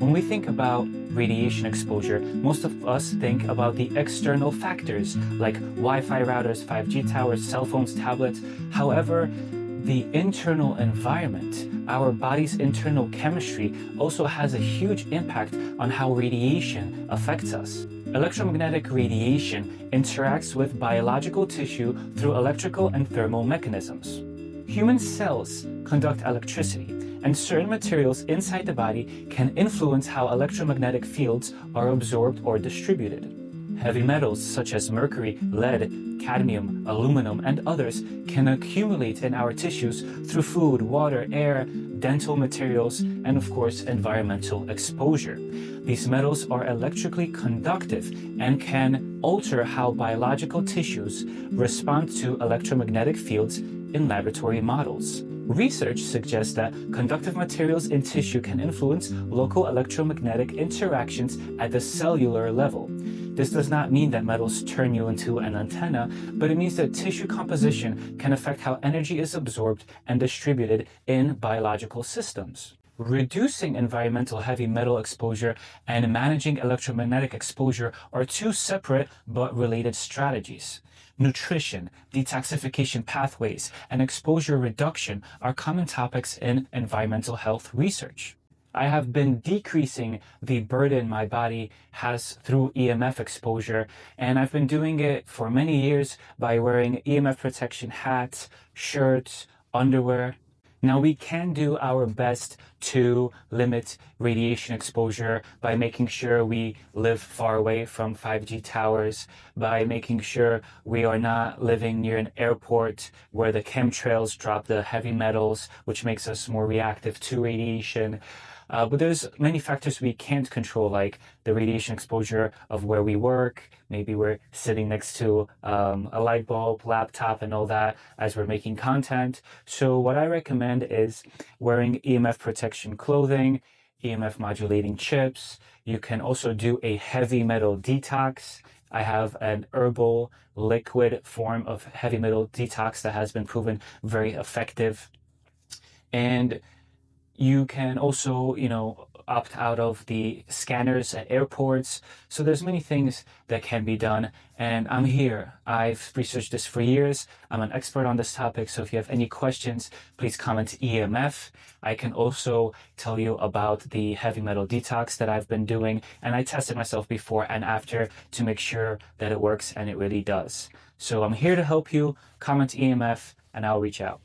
When we think about radiation exposure, most of us think about the external factors like Wi-Fi routers, 5G towers, cell phones, tablets. However, the internal environment, our body's internal chemistry, also has a huge impact on how radiation affects us. Electromagnetic radiation interacts with biological tissue through electrical and thermal mechanisms. Human cells conduct electricity, and certain materials inside the body can influence how electromagnetic fields are absorbed or distributed. Heavy metals such as mercury, lead, cadmium, aluminum, and others can accumulate in our tissues through food, water, air, dental materials, and of course, environmental exposure. These metals are electrically conductive and can alter how biological tissues respond to electromagnetic fields in laboratory models. Research suggests that conductive materials in tissue can influence local electromagnetic interactions at the cellular level. This does not mean that metals turn you into an antenna, but it means that tissue composition can affect how energy is absorbed and distributed in biological systems. Reducing environmental heavy metal exposure and managing electromagnetic exposure are two separate but related strategies. Nutrition, detoxification pathways, and exposure reduction are common topics in environmental health research. I have been decreasing the burden my body has through EMF exposure, and I've been doing it for many years by wearing EMF protection hats, shirts, underwear. Now, we can do our best to limit radiation exposure by making sure we live far away from 5G towers, by making sure we are not living near an airport where the chemtrails drop the heavy metals, which makes us more reactive to radiation. But there's many factors we can't control, like the radiation exposure of where we work. Maybe we're sitting next to a light bulb, laptop, and all that as we're making content. So what I recommend is wearing EMF protection clothing, EMF modulating chips. You can also do a heavy metal detox. I have an herbal liquid form of heavy metal detox that has been proven very effective. And you can also, opt out of the scanners at airports. So there's many things that can be done. And I'm here. I've researched this for years. I'm an expert on this topic. So if you have any questions, please comment EMF. I can also tell you about the heavy metal detox that I've been doing. And I tested myself before and after to make sure that it works, and it really does. So I'm here to help you. Comment EMF and I'll reach out.